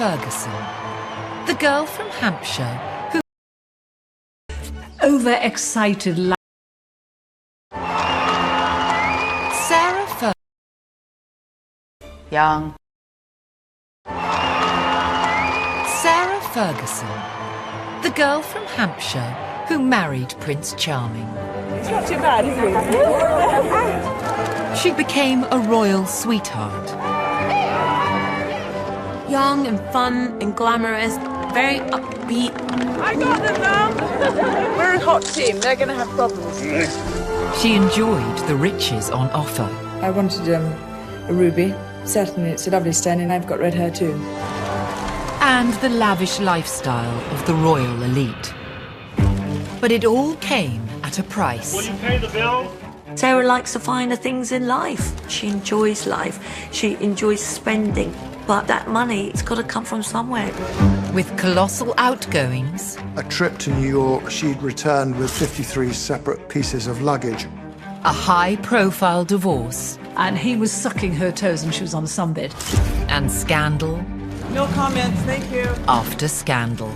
Ferguson, the girl from Hampshire who overexcited. Sarah Ferguson. Young. Sarah Ferguson, the girl from Hampshire who married Prince Charming. It's not too bad, is it? She became a royal sweetheart. Young and fun and glamorous, very upbeat. I got them now. We're a hot team. They're going to have problems. She enjoyed the riches on offer. I wanted a ruby. Certainly, it's a lovely stone, and I've got red hair too. And the lavish lifestyle of the royal elite. But it all came at a price. Will you pay the bill? Sarah likes the finer things in life. She enjoys life. She enjoys spending. But that money, it's got to come from somewhere. With colossal outgoings. A trip to New York, she'd returned with 53 separate pieces of luggage. A high-profile divorce. And he was sucking her toes and she was on a sunbed. And scandal. No comments, thank you. After scandal.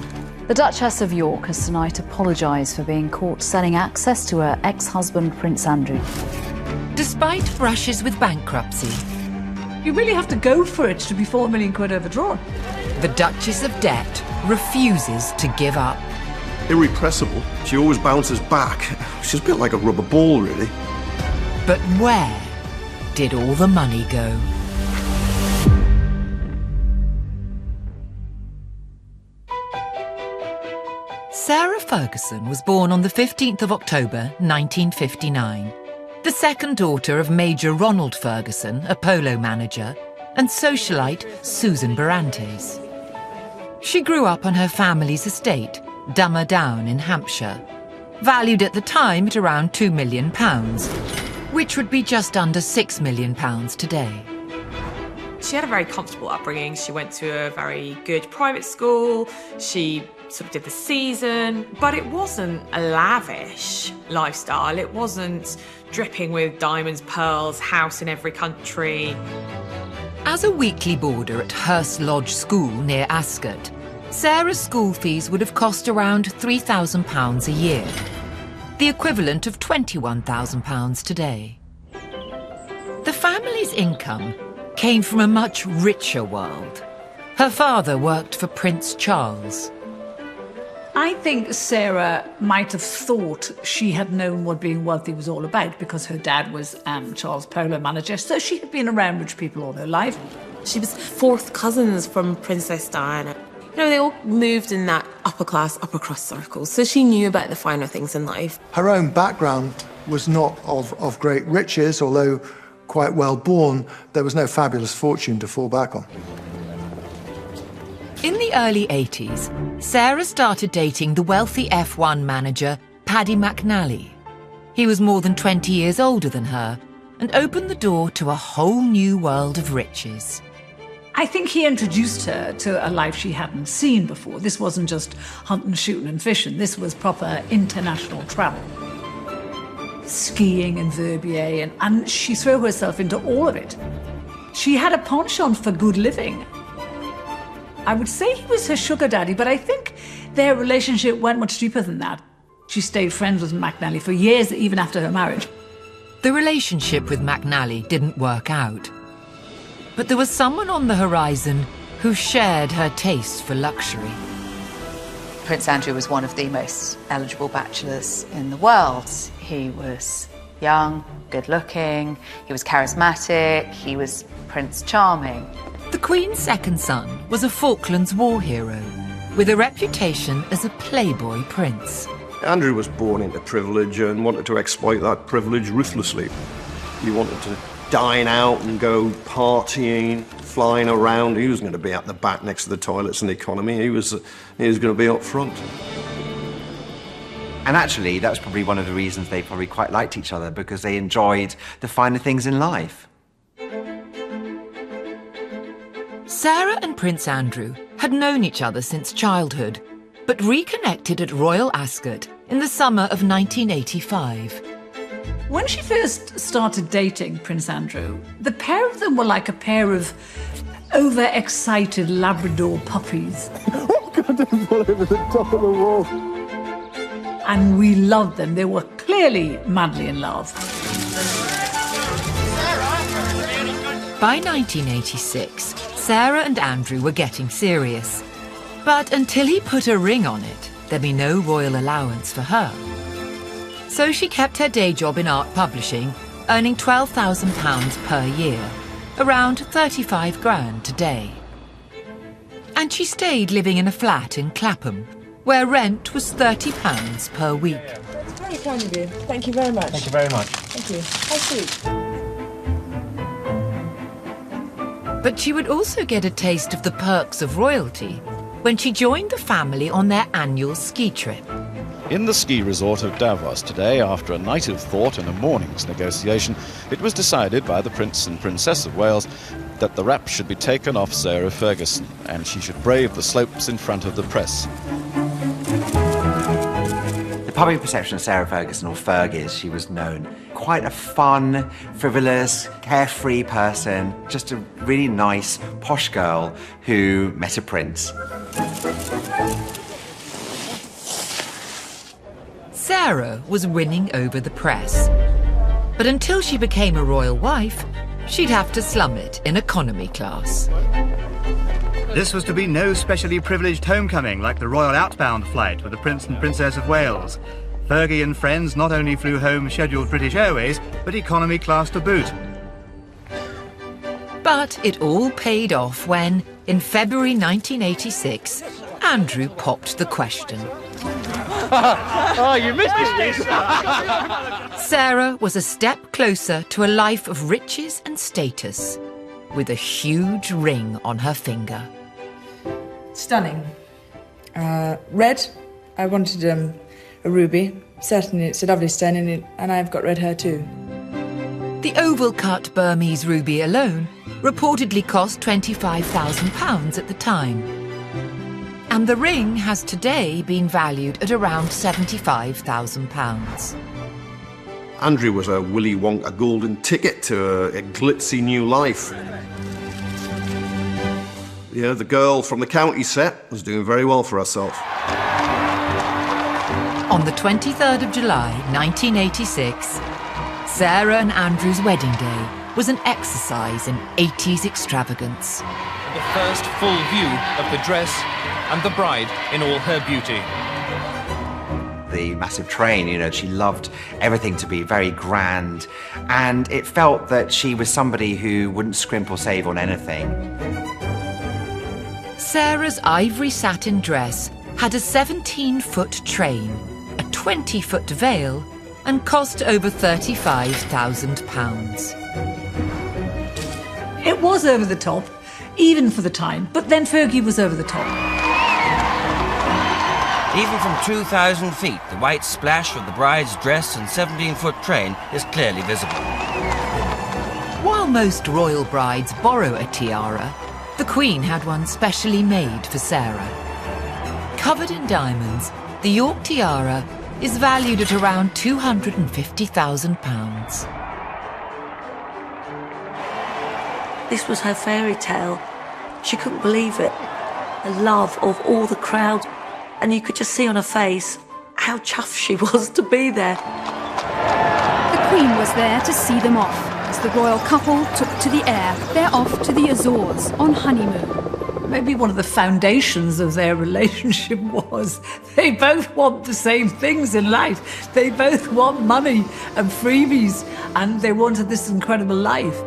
The Duchess of York has tonight apologised for being caught selling access to her ex-husband, Prince Andrew. Despite brushes with bankruptcy. You really have to go for it to be £4 million overdrawn. The Duchess of Debt refuses to give up. Irrepressible. She always bounces back. She's a bit like a rubber ball, really. But where did all the money go? Sarah Ferguson was born on the 15th of October, 1959. The second daughter of Major Ronald Ferguson, a polo manager, and socialite Susan Barantes. She grew up on her family's estate, Dummer Down in Hampshire, valued at the time at around £2 million, which would be just under £6 million today. She had a very comfortable upbringing. She went to a very good private school. She sort of did the season, but it wasn't a lavish lifestyle. It wasn't dripping with diamonds, pearls, house in every country. As a weekly boarder at Hurst Lodge School near Ascot, Sarah's school fees would have cost around £3,000 a year, the equivalent of £21,000 today. The family's income came from a much richer world. Her father worked for Prince Charles. I think Sarah might have thought she had known what being wealthy was all about because her dad was Charles' polo manager, so she had been around rich people all her life. She was fourth cousins from Princess Diana. You know, they all moved in that upper class, upper crust circle, so she knew about the finer things in life. Her own background was not of great riches, although quite well born. There was no fabulous fortune to fall back on. In the early 80s, Sarah started dating the wealthy F1 manager, Paddy McNally. He was more than 20 years older than her and opened the door to a whole new world of riches. I think he introduced her to a life she hadn't seen before. This wasn't just hunting, shooting and fishing. This was proper international travel. Skiing and Verbier, and she threw herself into all of it. She had a penchant for good living. I would say he was her sugar daddy, but I think their relationship went much deeper than that. She stayed friends with McNally for years, even after her marriage. The relationship with McNally didn't work out. But there was someone on the horizon who shared her taste for luxury. Prince Andrew was one of the most eligible bachelors in the world. He was young, good-looking, he was charismatic, he was Prince Charming. The Queen's second son was a Falklands War hero, with a reputation as a playboy prince. Andrew was born into privilege and wanted to exploit that privilege ruthlessly. He wanted to dine out and go partying, flying around. He was going to be at the back next to the toilets and economy. He was going to be up front. And actually, that was probably one of the reasons they probably quite liked each other, because they enjoyed the finer things in life. Sarah and Prince Andrew had known each other since childhood, but reconnected at Royal Ascot in the summer of 1985. When she first started dating Prince Andrew, the pair of them were like a pair of overexcited Labrador puppies. Oh, God, don't fall over the top of the wall. And we loved them. They were clearly madly in love. By 1986, Sarah and Andrew were getting serious. But until he put a ring on it, there'd be no royal allowance for her. So she kept her day job in art publishing, earning £12,000 per year, around 35 grand today. And she stayed living in a flat in Clapham, where rent was £30 per week. That's very kind of you. Thank you very much. Thank you very much. Thank you. How sweet. But she would also get a taste of the perks of royalty when she joined the family on their annual ski trip. In the ski resort of Davos today, after a night of thought and a morning's negotiation, it was decided by the Prince and Princess of Wales that the wrap should be taken off Sarah Ferguson and she should brave the slopes in front of the press. The public perception of Sarah Ferguson, or Ferg, is she was known quite a fun, frivolous, carefree person, just a really nice, posh girl who met a prince. Sarah was winning over the press. But until she became a royal wife, she'd have to slum it in economy class. This was to be no specially privileged homecoming like the Royal Outbound flight with the Prince and Princess of Wales. Fergie and friends not only flew home scheduled British Airways, but economy class to boot. But it all paid off when, in February 1986, Andrew popped the question. Oh, you missed it! Sarah was a step closer to a life of riches and status, with a huge ring on her finger. Stunning. Red. I wanted a ruby. Certainly, it's a lovely stone, and I've got red hair too. The oval-cut Burmese ruby alone reportedly cost £25,000 at the time. And the ring has today been valued at around £75,000. Andrew was a Willy Wonka golden ticket to a glitzy new life. Yeah, the girl from the county set was doing very well for herself. On the 23rd of July, 1986, Sarah and Andrew's wedding day was an exercise in 80s extravagance. The first full view of the dress and the bride in all her beauty. The massive train, you know, she loved everything to be very grand, and it felt that she was somebody who wouldn't scrimp or save on anything. Sarah's ivory satin dress had a 17-foot train, a 20-foot veil, and cost over £35,000. It was over the top, even for the time, but then Fergie was over the top. Even from 2,000 feet, the white splash of the bride's dress and 17-foot train is clearly visible. While most royal brides borrow a tiara, the Queen had one specially made for Sarah. Covered in diamonds, the York tiara is valued at around £250,000. This was her fairy tale. She couldn't believe it. The love of all the crowd. And you could just see on her face how chuffed she was to be there. The Queen was there to see them off, as the royal couple took to the air. They're off to the Azores on honeymoon. Maybe one of the foundations of their relationship was they both want the same things in life. They both want money and freebies, and they wanted this incredible life.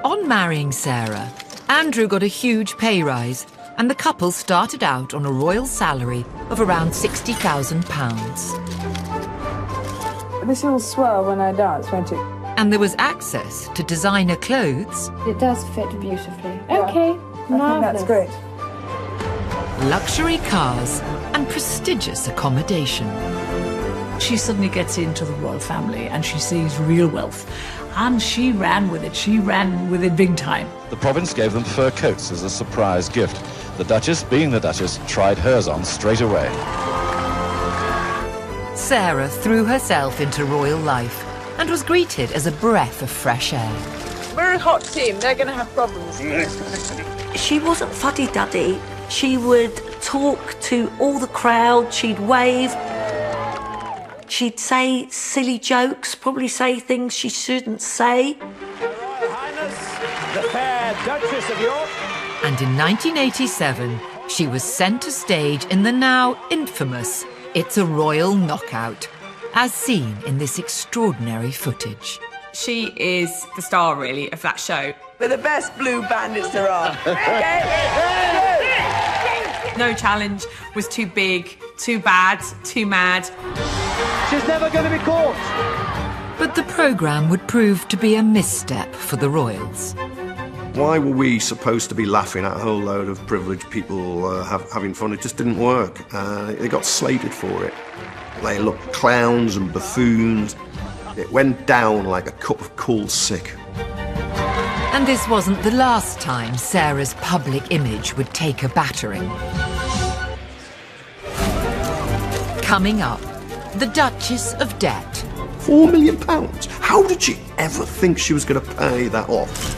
On marrying Sarah, Andrew got a huge pay rise, and the couple started out on a royal salary of around £60,000. This will swirl when I dance, won't it? And there was access to designer clothes. It does fit beautifully. Yeah. Okay, I think that's great. Luxury cars and prestigious accommodation. She suddenly gets into the royal family and she sees real wealth. And she ran with it. She ran with it big time. The province gave them fur coats as a surprise gift. The Duchess, being the Duchess, tried hers on straight away. Sarah threw herself into royal life and was greeted as a breath of fresh air. We're a hot team. They're going to have problems. She wasn't fuddy-duddy. She would talk to all the crowd. She'd wave. She'd say silly jokes, probably say things she shouldn't say. Royal Highness, the fair Duchess of York. And in 1987, she was centre stage in the now infamous It's a Royal Knockout, as seen in this extraordinary footage. She is the star, really, of that show. We're the best blue bandits there are. No challenge was too big, too bad, too mad. She's never going to be caught. But the programme would prove to be a misstep for the royals. Why were we supposed to be laughing at a whole load of privileged people having fun? It just didn't work. They got slated for it. They looked clowns and buffoons. It went down like a cup of cold sick. And this wasn't the last time Sarah's public image would take a battering. Coming up, the Duchess of Debt. £4 million? How did she ever think she was going to pay that off?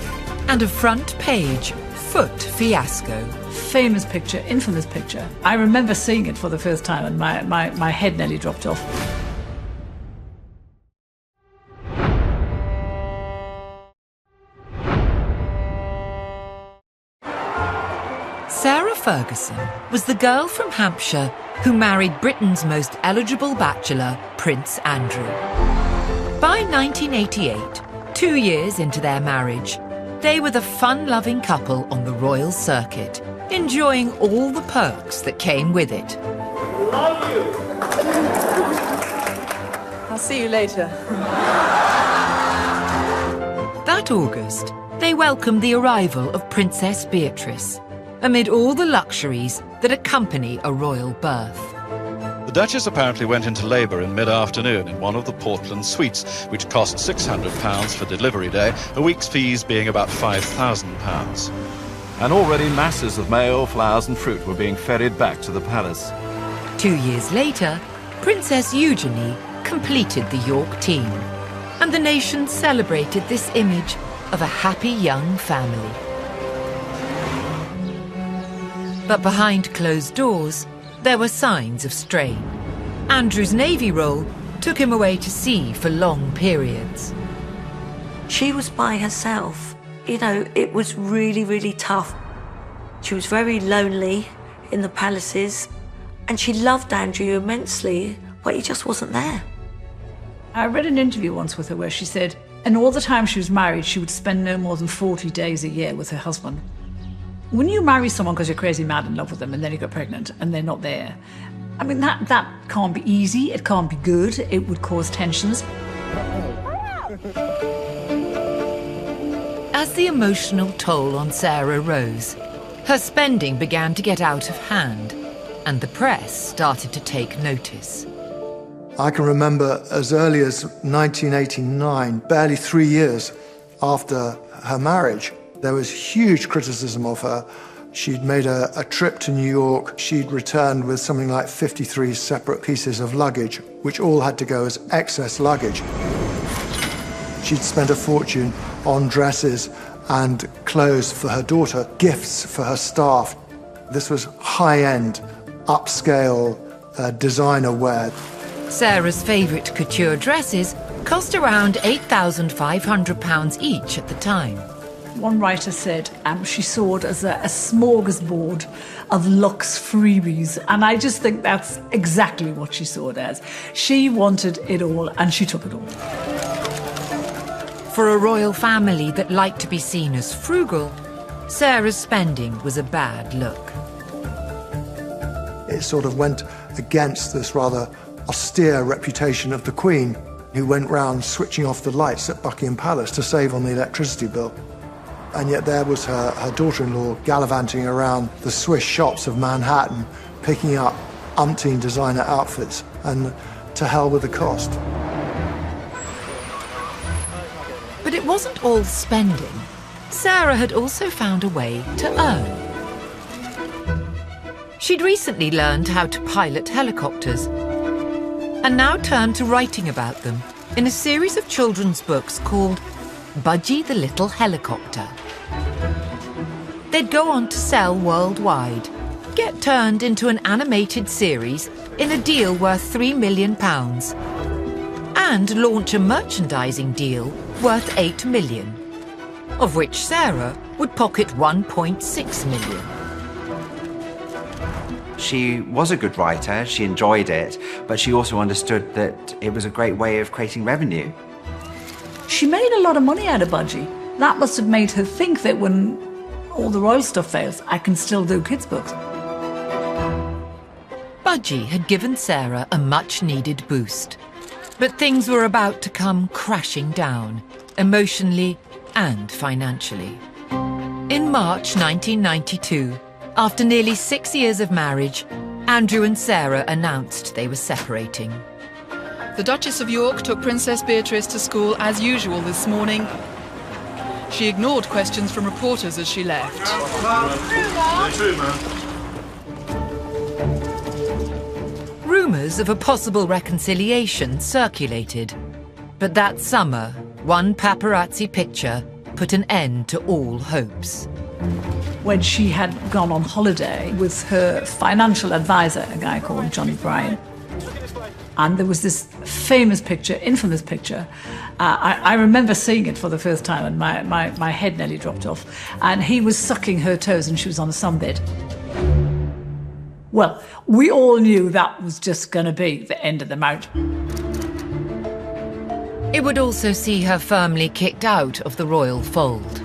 And a front page foot fiasco. Famous picture, infamous picture. I remember seeing it for the first time and my head nearly dropped off. Sarah Ferguson was the girl from Hampshire who married Britain's most eligible bachelor, Prince Andrew. By 1988, 2 years into their marriage, they were the fun-loving couple on the royal circuit, enjoying all the perks that came with it. Love you. I'll see you later. That August, they welcomed the arrival of Princess Beatrice, amid all the luxuries that accompany a royal birth. The Duchess apparently went into labour in mid-afternoon in one of the Portland suites, which cost £600 for delivery day, a week's fees being about £5,000. And already masses of mail, flowers and fruit were being ferried back to the palace. 2 years later, Princess Eugenie completed the York team, and the nation celebrated this image of a happy young family. But behind closed doors, there were signs of strain. Andrew's Navy role took him away to sea for long periods. She was by herself. You know, it was really, really tough. She was very lonely in the palaces, and she loved Andrew immensely, but he just wasn't there. I read an interview once with her where she said, and all the time she was married, she would spend no more than 40 days a year with her husband. When you marry someone because you're crazy mad in love with them and then you get pregnant and they're not there, I mean, that can't be easy, it can't be good, it would cause tensions. As the emotional toll on Sarah rose, her spending began to get out of hand, and the press started to take notice. I can remember as early as 1989, barely 3 years after her marriage, there was huge criticism of her. She'd made a trip to New York. She'd returned with something like 53 separate pieces of luggage, which all had to go as excess luggage. She'd spent a fortune on dresses and clothes for her daughter, gifts for her staff. This was high-end, upscale designer wear. Sarah's favourite couture dresses cost around £8,500 each at the time. One writer said she saw it as a smorgasbord of luxe freebies, and I just think that's exactly what she saw it as. She wanted it all, and she took it all. For a royal family that liked to be seen as frugal, Sarah's spending was a bad look. It sort of went against this rather austere reputation of the Queen, who went round switching off the lights at Buckingham Palace to save on the electricity bill. And yet there was her daughter-in-law gallivanting around the Swiss shops of Manhattan, picking up umpteen designer outfits, and to hell with the cost. But it wasn't all spending. Sarah had also found a way to earn. She'd recently learned how to pilot helicopters, and now turned to writing about them in a series of children's books called Budgie the Little Helicopter. They'd go on to sell worldwide, get turned into an animated series in a deal worth £3 million, and launch a merchandising deal worth £8 million, of which Sarah would pocket £1.6 million. She was a good writer, she enjoyed it, but she also understood that it was a great way of creating revenue. She made a lot of money out of Budgie. That must have made her think that when all the royal stuff fails, I can still do kids' books. Budgie had given Sarah a much-needed boost, but things were about to come crashing down, emotionally and financially. In March 1992, after nearly 6 years of marriage, Andrew and Sarah announced they were separating. The Duchess of York took Princess Beatrice to school as usual this morning. She ignored questions from reporters as she left. Rumours of a possible reconciliation circulated, but that summer, one paparazzi picture put an end to all hopes. When she had gone on holiday with her financial advisor, a guy called Johnny Bryan, and there was this famous picture, infamous picture. I remember seeing it for the first time, and my head nearly dropped off. And he was sucking her toes, and she was on a sunbed. Well, we all knew that was just going to be the end of the marriage. It would also see her firmly kicked out of the royal fold.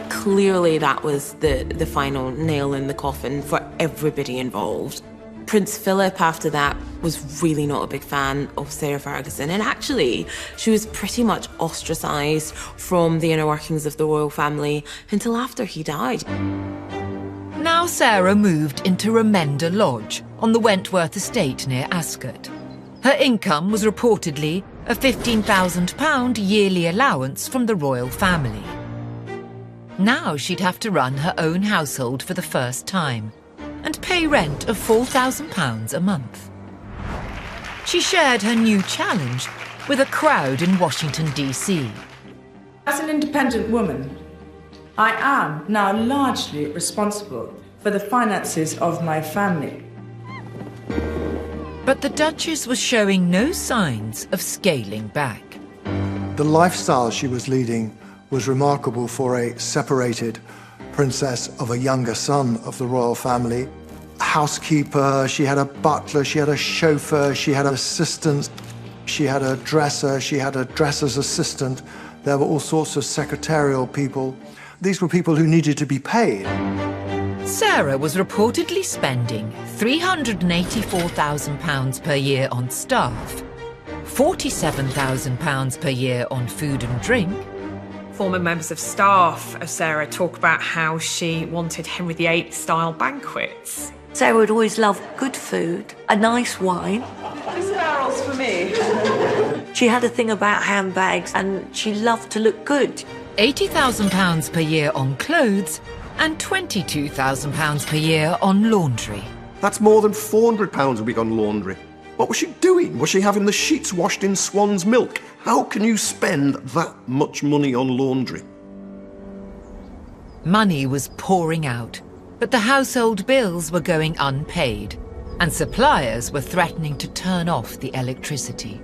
Clearly, that was the final nail in the coffin for everybody involved. Prince Philip, after that, was really not a big fan of Sarah Ferguson. And actually, she was pretty much ostracised from the inner workings of the royal family until after he died. Now Sarah moved into Remenda Lodge on the Wentworth estate near Ascot. Her income was reportedly a £15,000 yearly allowance from the royal family. Now she'd have to run her own household for the first time and pay rent of £4,000 a month. She shared her new challenge with a crowd in Washington, D.C. As an independent woman, I am now largely responsible for the finances of my family. But the Duchess was showing no signs of scaling back. The lifestyle she was leading was remarkable for a separated princess of a younger son of the royal family. Housekeeper, she had a butler, she had a chauffeur, she had assistants, she had a dresser, she had a dresser's assistant. There were all sorts of secretarial people. These were people who needed to be paid. Sarah was reportedly spending £384,000 per year on staff, £47,000 per year on food and drink. Former members of staff of Sarah talk about how she wanted Henry VIII-style banquets. Sarah would always love good food, a nice wine. This barrel's for me. She had a thing about handbags and she loved to look good. £80,000 per year on clothes and £22,000 per year on laundry. That's more than £400 a week on laundry. What was she doing? Was she having the sheets washed in swan's milk? How can you spend that much money on laundry? Money was pouring out, but the household bills were going unpaid, and suppliers were threatening to turn off the electricity.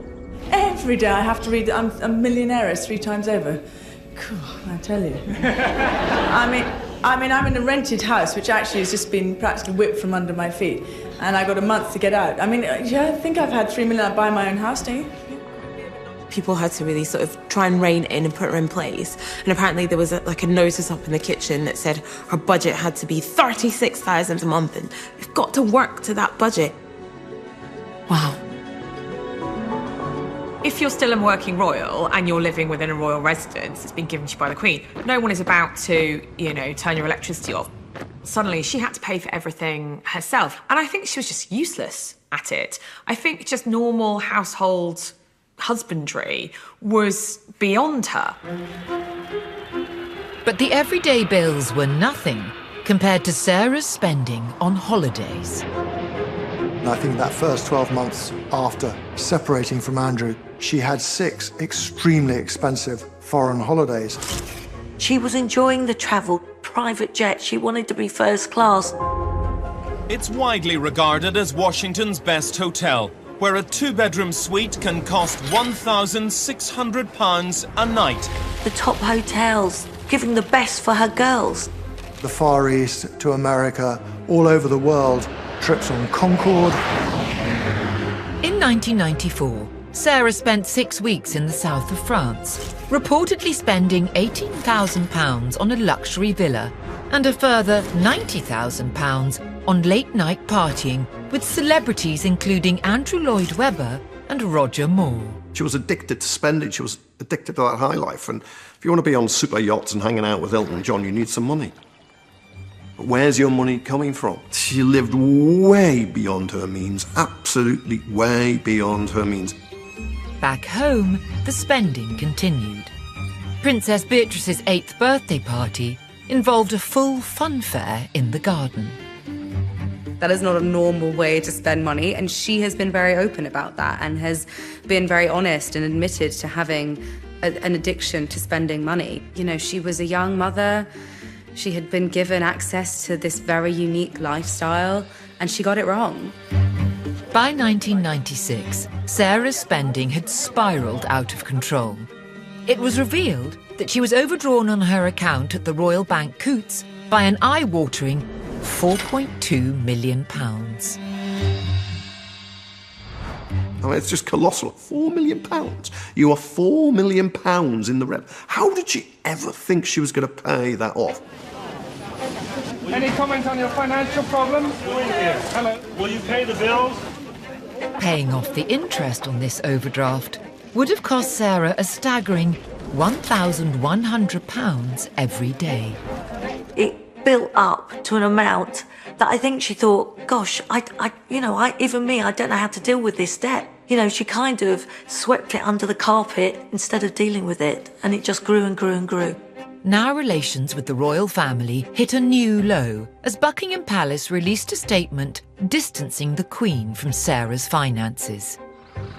Every day I have to read I'm a millionaire 3 times over. Cool, I tell you. I mean, I'm in a rented house, which actually has just been practically whipped from under my feet, and I got a month to get out. I mean, yeah, I think I've had £3 million to buy my own house, don't you? People had to really sort of try and rein it in and put her in place. And apparently there was a notice up in the kitchen that said her budget had to be £36,000 a month, and we've got to work to that budget. Wow. If you're still a working royal and you're living within a royal residence that's been given to you by the Queen, no one is about to, turn your electricity off. Suddenly, she had to pay for everything herself. And I think she was just useless at it. I think just normal household husbandry was beyond her. But the everyday bills were nothing compared to Sarah's spending on holidays. And I think that first 12 months after separating from Andrew, she had 6 extremely expensive foreign holidays. She was enjoying the travel, private jet. She wanted to be first class. It's widely regarded as Washington's best hotel, where a 2-bedroom suite can cost £1,600 a night. The top hotels, giving the best for her girls. The Far East to America, all over the world, trips on Concorde. In 1994, Sarah spent 6 weeks in the south of France, reportedly spending £18,000 on a luxury villa and a further £90,000 on late-night partying with celebrities including Andrew Lloyd Webber and Roger Moore. She was addicted to spending. She was addicted to that high life. And if you want to be on super yachts and hanging out with Elton John, you need some money. But where's your money coming from? She lived way beyond her means, absolutely way beyond her means. Back home, the spending continued. Princess Beatrice's 8th birthday party involved a full fun fair in the garden. That is not a normal way to spend money, and she has been very open about that and has been very honest and admitted to having an addiction to spending money. You know, she was a young mother. She had been given access to this very unique lifestyle, and she got it wrong. By 1996, Sarah's spending had spiraled out of control. It was revealed that she was overdrawn on her account at the Royal Bank Coutts by an eye-watering £4.2 million. I mean, it's just colossal. £4 million. You are £4 million in the red. How did she ever think she was going to pay that off? Any comment on your financial problems? Hello. Will you pay the bills? Paying off the interest on this overdraft would have cost Sarah a staggering £1,100 every day. It built up to an amount that I think she thought, gosh, even me, I don't know how to deal with this debt. You know, she kind of swept it under the carpet instead of dealing with it, and it just grew and grew and grew. Now relations with the royal family hit a new low as Buckingham Palace released a statement distancing the Queen from Sarah's finances.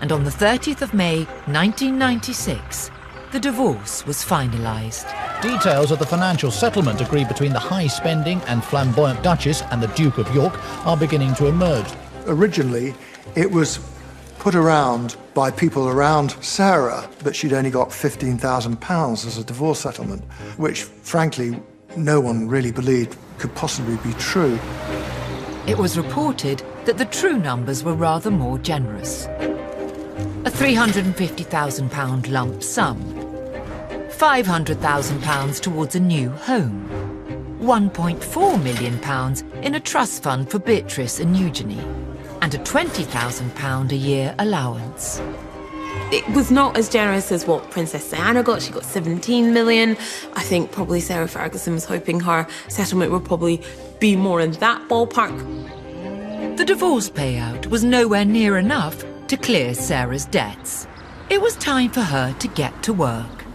And on the 30th of May 1996, the divorce was finalised. Details of the financial settlement agreed between the high-spending and flamboyant Duchess and the Duke of York are beginning to emerge. Originally, it was put around by people around Sarah that she'd only got £15,000 as a divorce settlement, which, frankly, no one really believed could possibly be true. It was reported that the true numbers were rather more generous. A £350,000 lump sum, £500,000 towards a new home, £1.4 million in a trust fund for Beatrice and Eugenie, and a £20,000 a year allowance. It was not as generous as what Princess Diana got. She got 17 million. I think probably Sarah Ferguson was hoping her settlement would probably be more in that ballpark. The divorce payout was nowhere near enough to clear Sarah's debts. It was time for her to get to work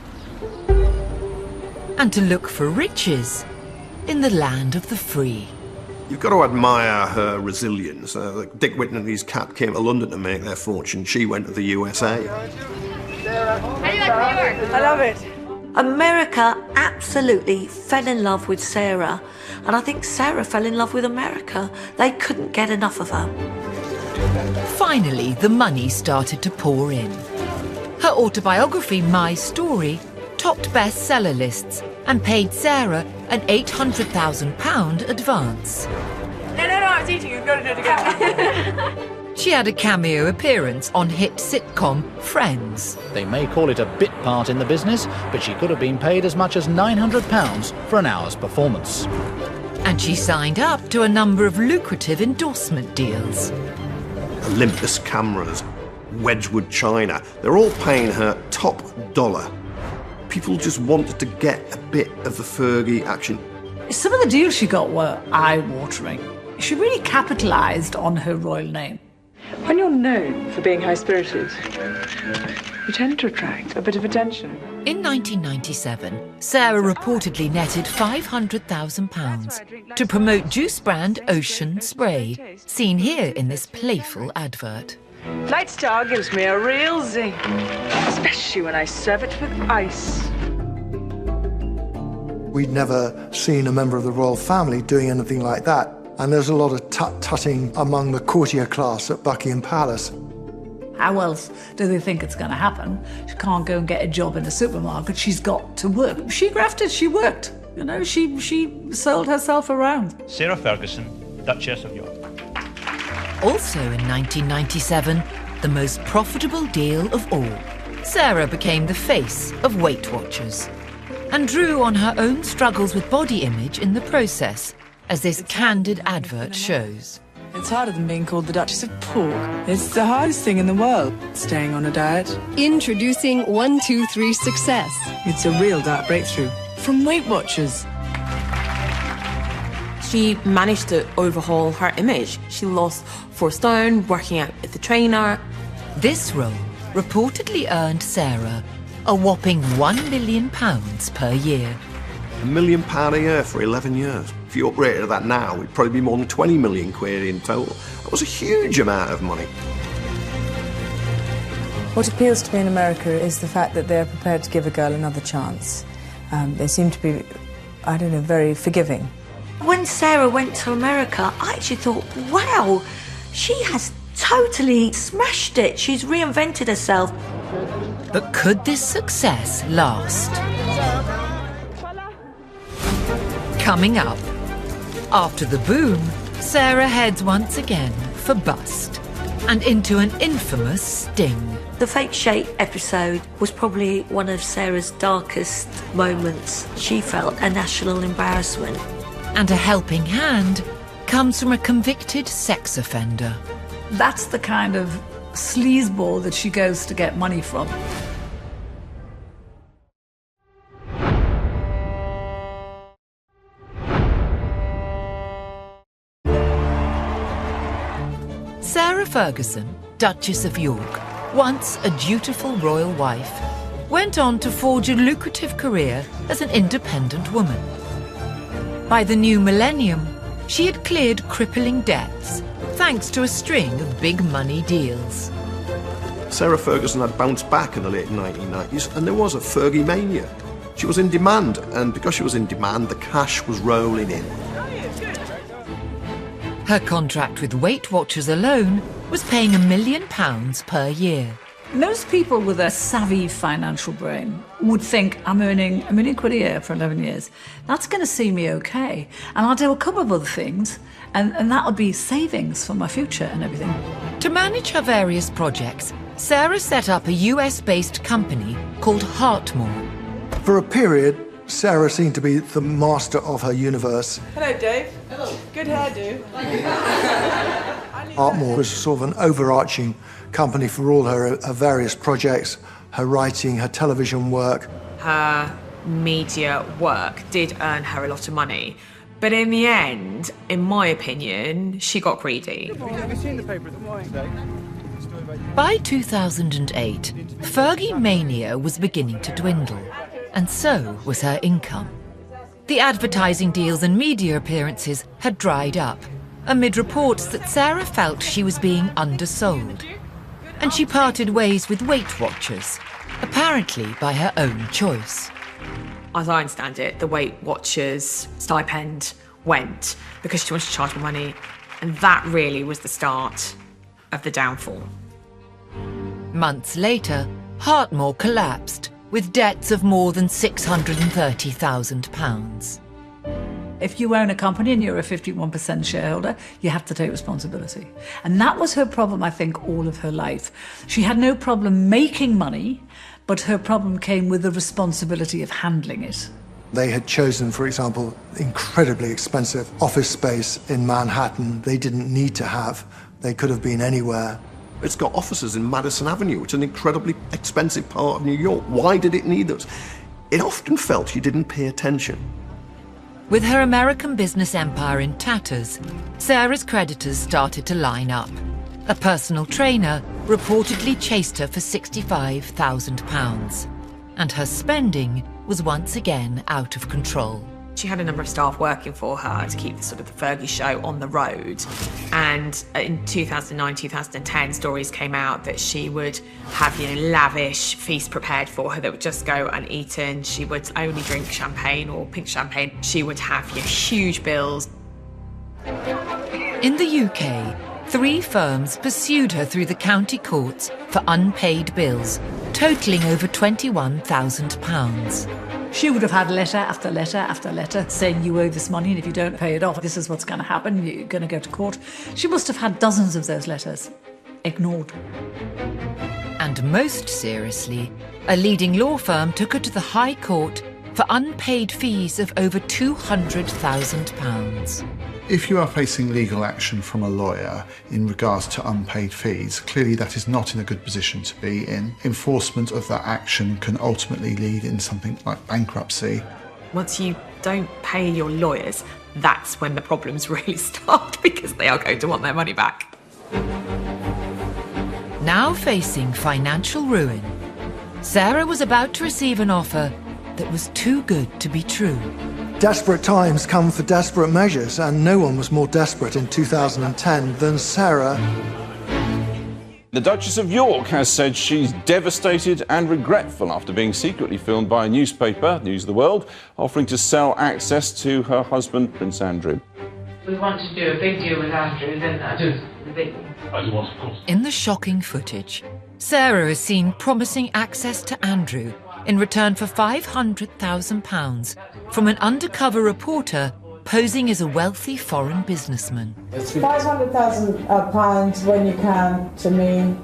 and to look for riches in the land of the free. You've got to admire her resilience. Dick Whitton and his cat came to London to make their fortune. She went to the USA. How do you like New York? I love it. America absolutely fell in love with Sarah, and I think Sarah fell in love with America. They couldn't get enough of her. Finally, the money started to pour in. Her autobiography, My Story, topped bestseller lists and paid Sarah an £800,000 advance. No, I was eating. You've got to do it again. She had a cameo appearance on hit sitcom Friends. They may call it a bit part in the business, but she could have been paid as much as £900 for an hour's performance. And she signed up to a number of lucrative endorsement deals. Olympus Cameras, Wedgwood China, they're all paying her top dollar. People just wanted to get a bit of the Fergie action. Some of the deals she got were eye-watering. She really capitalised on her royal name. When you're known for being high-spirited, you tend to attract a bit of attention. In 1997, Sarah reportedly netted £500,000 to promote juice brand Ocean Spray, seen here in this playful advert. Light Star gives me a real zing, especially when I serve it with ice. We'd never seen a member of the royal family doing anything like that. And there's a lot of tut-tutting among the courtier class at Buckingham Palace. How else do they think it's going to happen? She can't go and get a job in a supermarket. She's got to work. She grafted, she worked. You know, she sold herself around. Sarah Ferguson, Duchess of York. Also in 1997, the most profitable deal of all, Sarah became the face of Weight Watchers and drew on her own struggles with body image in the process, as this candid advert shows. It's harder than being called the Duchess of Pork. It's the hardest thing in the world, staying on a diet. Introducing 1-2-3 Success. It's a real diet breakthrough from Weight Watchers. She managed to overhaul her image. She lost 4 stone working out with the trainer. This role reportedly earned Sarah a whopping £1 million per year. £1 million a year for 11 years. If you uprated that now, it'd probably be more than 20 million quid in total. That was a huge amount of money. What appeals to me in America is the fact that they're prepared to give a girl another chance. They seem to be, I don't know, very forgiving. When Sarah went to America, I actually thought, wow, she has totally smashed it. She's reinvented herself. But could this success last? Coming up, after the boom, Sarah heads once again for bust and into an infamous sting. The fake shake episode was probably one of Sarah's darkest moments. She felt a national embarrassment. And a helping hand comes from a convicted sex offender. That's the kind of sleazeball that she goes to get money from. Sarah Ferguson, Duchess of York, once a dutiful royal wife, went on to forge a lucrative career as an independent woman. By the new millennium, she had cleared crippling debts thanks to a string of big money deals. Sarah Ferguson had bounced back in the late 1990s, and there was a Fergie mania. She was in demand, and because she was in demand, the cash was rolling in. Her contract with Weight Watchers alone was paying £1 million per year. Most people with a savvy financial brain would think, I'm earning £1 million a year for 11 years. That's going to see me okay. And I'll do a couple of other things, and that'll be savings for my future and everything. To manage her various projects, Sarah set up a US-based company called Hartmore. For a period, Sarah seemed to be the master of her universe. Hello, Dave. Hello. Good hairdo. Hartmore was sort of an overarching company for all her various projects, her writing, her television work. Her media work did earn her a lot of money. But in the end, in my opinion, she got greedy. Have you seen the paper this morning, Dave? By 2008, Fergie mania was beginning to dwindle, and so was her income. The advertising deals and media appearances had dried up, amid reports that Sarah felt she was being undersold. And she parted ways with Weight Watchers, apparently by her own choice. As I understand it, the Weight Watchers stipend went because she wanted to charge more money, and that really was the start of the downfall. Months later, Hartmore collapsed, with debts of more than £630,000. If you own a company and you're a 51% shareholder, you have to take responsibility. And that was her problem, I think, all of her life. She had no problem making money, but her problem came with the responsibility of handling it. They had chosen, for example, incredibly expensive office space in Manhattan they didn't need to have. They could have been anywhere. It's got offices in Madison Avenue, which is an incredibly expensive part of New York. Why did it need those? It often felt she didn't pay attention. With her American business empire in tatters, Sarah's creditors started to line up. A personal trainer reportedly chased her for £65,000, and her spending was once again out of control. She had a number of staff working for her to keep the Fergie show on the road. And in 2009, 2010, stories came out that she would have, lavish feasts prepared for her that would just go uneaten. She would only drink champagne or pink champagne. She would have huge bills. In the UK, 3 firms pursued her through the county courts for unpaid bills, totalling over £21,000. She would have had letter after letter after letter saying you owe this money and if you don't pay it off, this is what's going to happen, you're going to go to court. She must have had dozens of those letters ignored. And most seriously, a leading law firm took her to the High Court for unpaid fees of over £200,000. If you are facing legal action from a lawyer in regards to unpaid fees, clearly that is not in a good position to be in. Enforcement of that action can ultimately lead in something like bankruptcy. Once you don't pay your lawyers, that's when the problems really start, because they are going to want their money back. Now facing financial ruin, Sarah was about to receive an offer that was too good to be true. Desperate times come for desperate measures, and no one was more desperate in 2010 than Sarah. The Duchess of York has said she's devastated and regretful after being secretly filmed by a newspaper, News of the World, offering to sell access to her husband, Prince Andrew. We want to do a big deal with Andrew, then that is the big one. I do want, of course. In the shocking footage, Sarah is seen promising access to Andrew in return for £500,000 from an undercover reporter posing as a wealthy foreign businessman. £500,000 when you can, to me,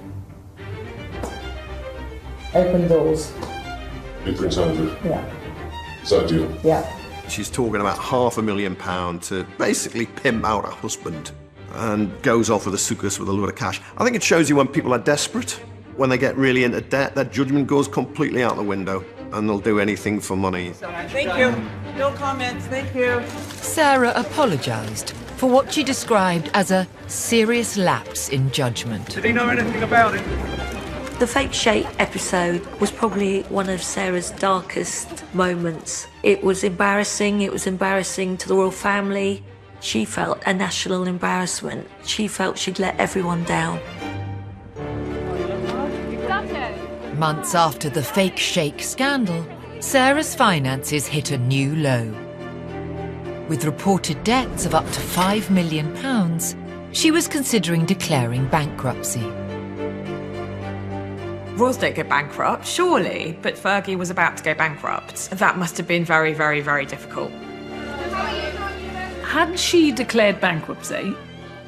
open doors. In Prince Andrew? Yeah. Is that a deal? Yeah. She's talking about £500,000 to basically pimp out her husband and goes off with a suitcase with a load of cash. I think it shows you when people are desperate. When they get really into debt, their judgment goes completely out the window and they'll do anything for money. Thank you. No comments, thank you. Sarah apologised for what she described as a serious lapse in judgment. Did he know anything about it? The fake shake episode was probably one of Sarah's darkest moments. It was embarrassing to the royal family. She felt a national embarrassment. She felt she'd let everyone down. Months after the fake shake scandal, Sarah's finances hit a new low. With reported debts of up to £5 million, she was considering declaring bankruptcy. Royals don't go bankrupt, surely, but Fergie was about to go bankrupt. That must have been very, very, very difficult. Had she declared bankruptcy,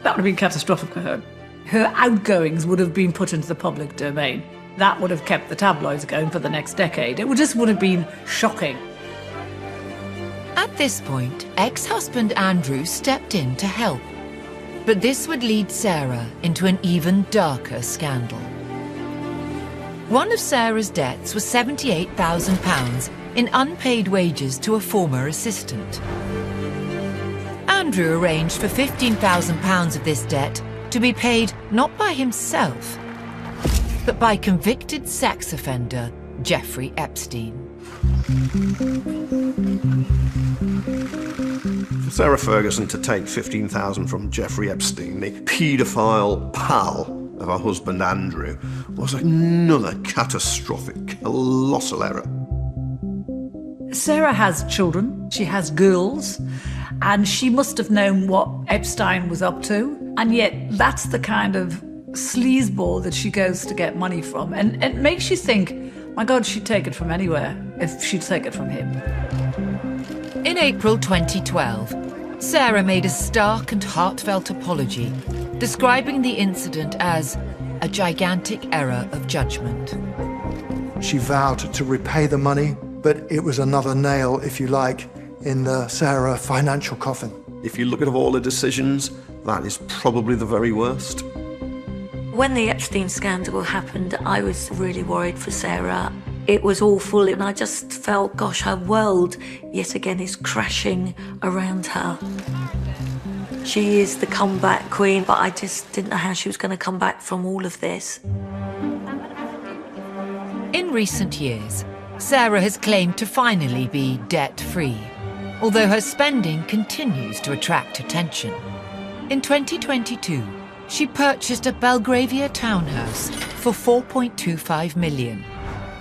that would have been catastrophic for her. Her outgoings would have been put into the public domain. That would have kept the tabloids going for the next decade. It just would have been shocking. At this point, ex-husband Andrew stepped in to help. But this would lead Sarah into an even darker scandal. One of Sarah's debts was £78,000 in unpaid wages to a former assistant. Andrew arranged for £15,000 of this debt to be paid not by himself, but by convicted sex offender Jeffrey Epstein. For Sarah Ferguson to take £15,000 from Jeffrey Epstein, the paedophile pal of her husband Andrew, was another catastrophic, colossal error. Sarah has children, she has girls, and she must have known what Epstein was up to, and yet that's the kind of sleazeball that she goes to get money from, and it makes you think, my God, she'd take it from anywhere if she'd take it from him. In April 2012, Sarah made a stark and heartfelt apology, describing the incident as a gigantic error of judgment. She vowed to repay the money, but it was another nail, if you like, in the Sarah financial coffin. If you look at all the decisions, that is probably the very worst. When the Epstein scandal happened, I was really worried for Sarah. It was awful, and I just felt, gosh, her world yet again is crashing around her. She is the comeback queen, but I just didn't know how she was going to come back from all of this. In recent years, Sarah has claimed to finally be debt-free, although her spending continues to attract attention. In 2022, she purchased a Belgravia townhouse for £4.25 million.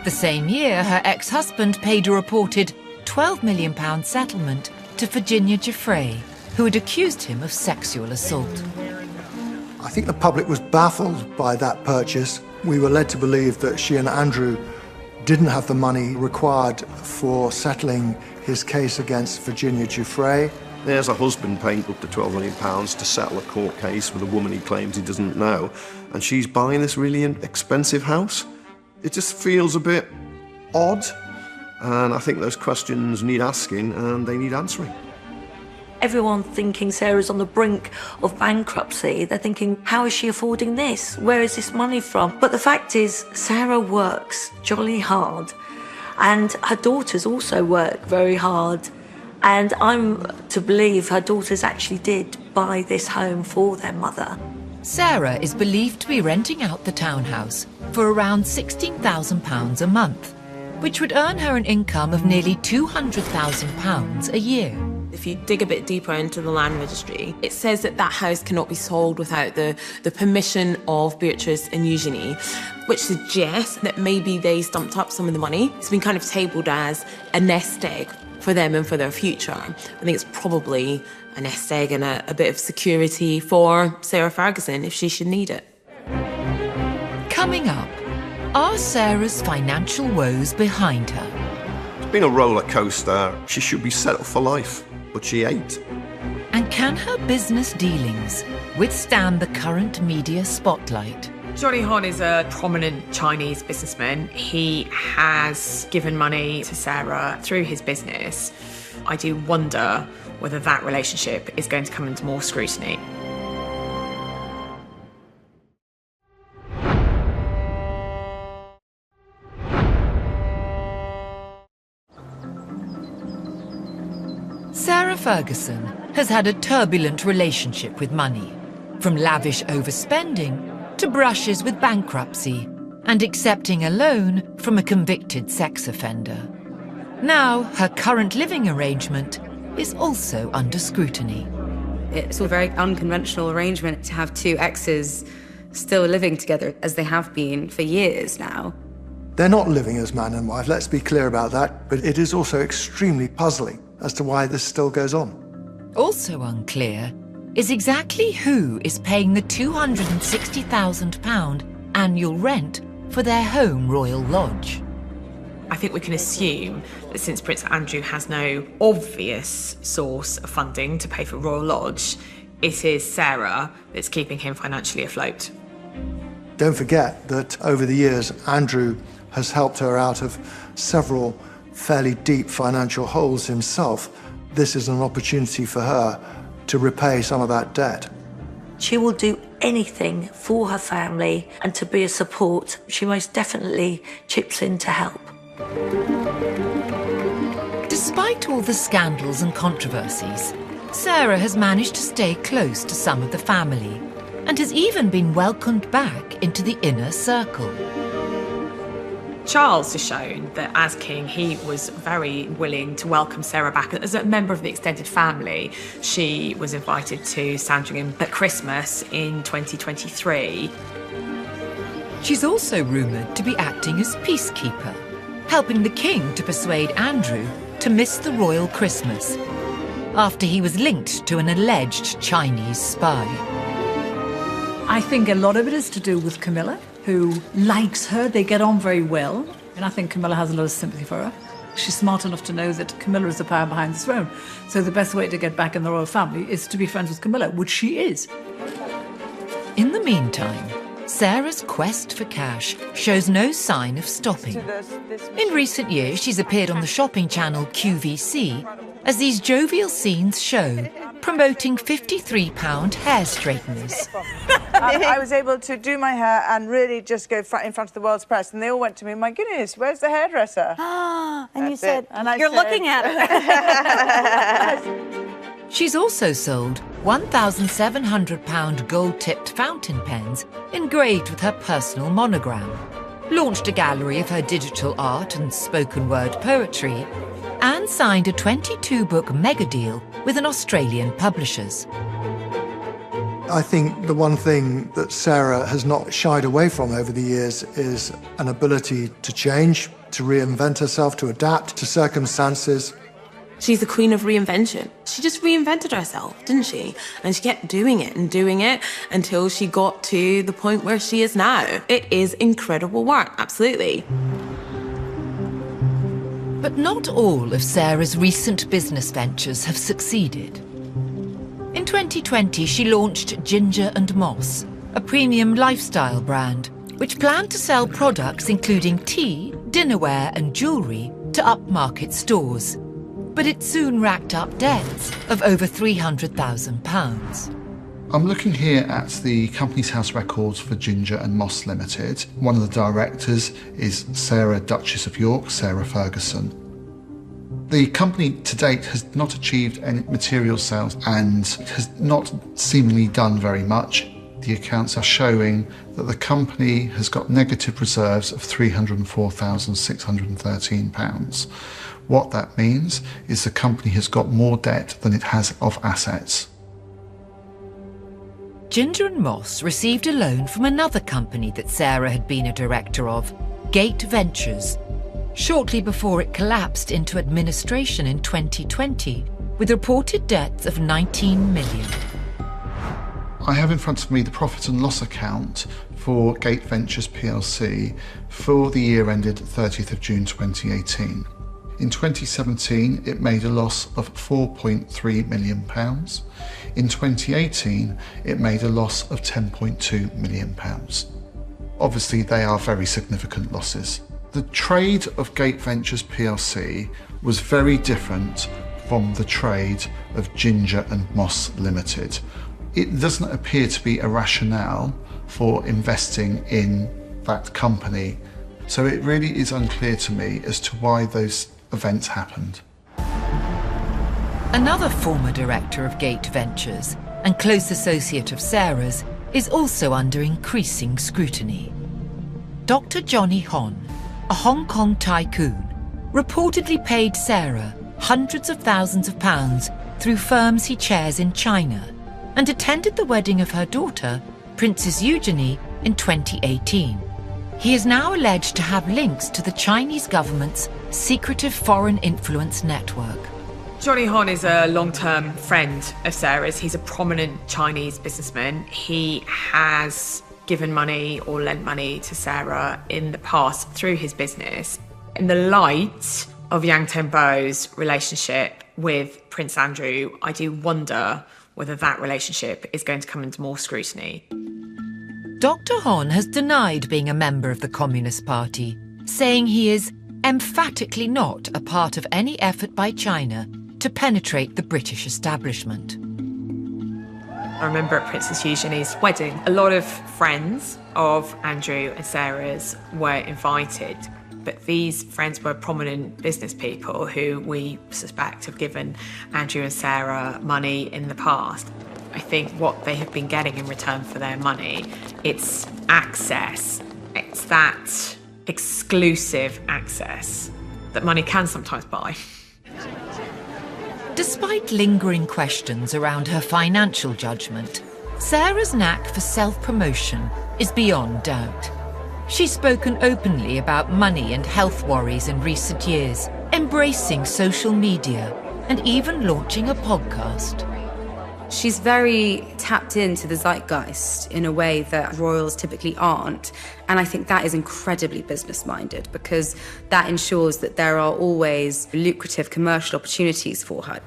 The same year, her ex-husband paid a reported £12 million settlement to Virginia Giuffre, who had accused him of sexual assault. I think the public was baffled by that purchase. We were led to believe that she and Andrew didn't have the money required for settling his case against Virginia Giuffre. There's a husband paying up to £12 million to settle a court case with a woman he claims he doesn't know, and she's buying this really expensive house. It just feels a bit odd, and I think those questions need asking and they need answering. Everyone thinking Sarah's on the brink of bankruptcy. They're thinking, how is she affording this? Where is this money from? But the fact is, Sarah works jolly hard, and her daughters also work very hard. And I'm to believe her daughters actually did buy this home for their mother. Sarah is believed to be renting out the townhouse for around £16,000 a month, which would earn her an income of nearly £200,000 a year. If you dig a bit deeper into the land registry, it says that that house cannot be sold without the permission of Beatrice and Eugenie, which suggests that maybe they stumped up some of the money. It's been kind of tabled as a nest egg for them and for their future. I think it's probably a nest egg and a bit of security for Sarah Ferguson if she should need it. Coming up, are Sarah's financial woes behind her? It's been a roller coaster. She should be set up for life, but she ain't. And can her business dealings withstand the current media spotlight? Johnny Han is a prominent Chinese businessman. He has given money to Sarah through his business. I do wonder whether that relationship is going to come into more scrutiny. Sarah Ferguson has had a turbulent relationship with money, from lavish overspending to brushes with bankruptcy and accepting a loan from a convicted sex offender. Now, her current living arrangement is also under scrutiny. It's a very unconventional arrangement to have two exes still living together, as they have been for years now. They're not living as man and wife, let's be clear about that, but it is also extremely puzzling as to why this still goes on. Also unclear is exactly who is paying the £260,000 annual rent for their home Royal Lodge. I think we can assume that since Prince Andrew has no obvious source of funding to pay for Royal Lodge, it is Sarah that's keeping him financially afloat. Don't forget that over the years, Andrew has helped her out of several fairly deep financial holes himself. This is an opportunity for her to repay some of that debt. She will do anything for her family, and to be a support, she most definitely chips in to help. Despite all the scandals and controversies, Sarah has managed to stay close to some of the family and has even been welcomed back into the inner circle. Charles has shown that as king, he was very willing to welcome Sarah back. As a member of the extended family, she was invited to Sandringham at Christmas in 2023. She's also rumoured to be acting as peacekeeper, helping the king to persuade Andrew to miss the royal Christmas after he was linked to an alleged Chinese spy. I think a lot of it is to do with Camilla, who likes her. They get on very well. And I think Camilla has a lot of sympathy for her. She's smart enough to know that Camilla is the power behind the throne. So the best way to get back in the royal family is to be friends with Camilla, which she is. In the meantime, Sarah's quest for cash shows no sign of stopping. In recent years, she's appeared on the shopping channel QVC as these jovial scenes show, promoting £53 hair straighteners. I was able to do my hair and really just go in front of the world's press, and they all went to me, my goodness, where's the hairdresser? Ah, and That's you said, and I you're said, looking at it. She's also sold £1,700 gold-tipped fountain pens engraved with her personal monogram, launched a gallery of her digital art and spoken word poetry, and signed a 22-book mega deal with an Australian publishers. I think the one thing that Sarah has not shied away from over the years is an ability to change, to reinvent herself, to adapt to circumstances. She's the queen of reinvention. She just reinvented herself, didn't she? And she kept doing it until she got to the point where she is now. It is incredible work, absolutely. But not all of Sarah's recent business ventures have succeeded. In 2020, she launched Ginger & Moss, a premium lifestyle brand, which planned to sell products including tea, dinnerware and jewellery to upmarket stores. But it soon racked up debts of over £300,000. I'm looking here at the Companies House records for Ginger & Moss Limited. One of the directors is Sarah, Duchess of York, Sarah Ferguson. The company to date has not achieved any material sales and has not seemingly done very much. The accounts are showing that the company has got negative reserves of £304,613. What that means is the company has got more debt than it has of assets. Ginger & Moss received a loan from another company that Sarah had been a director of, Gate Ventures, shortly before it collapsed into administration in 2020, with reported debts of £19 million. I have in front of me the profit and loss account for Gate Ventures plc for the year ended 30th of June 2018. In 2017, it made a loss of £4.3 million. In 2018, it made a loss of £10.2 million. Obviously, they are very significant losses. The trade of Gate Ventures plc was very different from the trade of Ginger & Moss Limited. It doesn't appear to be a rationale for investing in that company. So it really is unclear to me as to why those events happened. Another former director of Gate Ventures and close associate of Sarah's is also under increasing scrutiny. Dr. Johnny Hon, a Hong Kong tycoon, reportedly paid Sarah hundreds of thousands of pounds through firms he chairs in China and attended the wedding of her daughter, Princess Eugenie, in 2018. He is now alleged to have links to the Chinese government's secretive foreign influence network. Johnny Hon is a long-term friend of Sarah's. He's a prominent Chinese businessman. He has given money or lent money to Sarah in the past through his business. In the light of Yang Tenbo's relationship with Prince Andrew, I do wonder whether that relationship is going to come into more scrutiny. Dr. Hon has denied being a member of the Communist Party, saying he is emphatically not a part of any effort by China to penetrate the British establishment. I remember at Princess Eugenie's wedding, a lot of friends of Andrew and Sarah's were invited, but these friends were prominent business people who we suspect have given Andrew and Sarah money in the past. I think what they have been getting in return for their money, it's access. It's that exclusive access that money can sometimes buy. Despite lingering questions around her financial judgment, Sarah's knack for self-promotion is beyond doubt. She's spoken openly about money and health worries in recent years, embracing social media and even launching a podcast. She's very tapped into the zeitgeist in a way that royals typically aren't. And I think that is incredibly business-minded because that ensures that there are always lucrative commercial opportunities for her.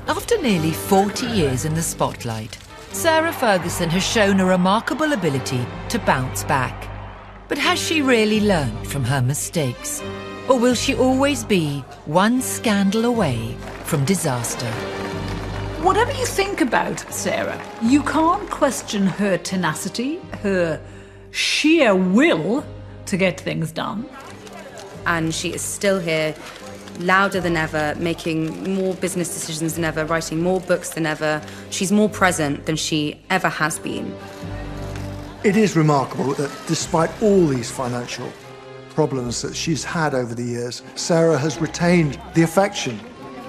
After nearly 40 years in the spotlight, Sarah Ferguson has shown a remarkable ability to bounce back. But has she really learned from her mistakes? Or will she always be one scandal away from disaster? Whatever you think about Sarah, you can't question her tenacity, her sheer will to get things done. And she is still here louder than ever, making more business decisions than ever, writing more books than ever. She's more present than she ever has been. It is remarkable that despite all these financial problems that she's had over the years, Sarah has retained the affection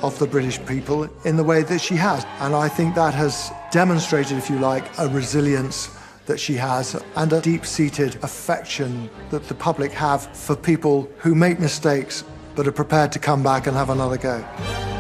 of the British people in the way that she has. And I think that has demonstrated, if you like, a resilience that she has and a deep-seated affection that the public have for people who make mistakes but are prepared to come back and have another go.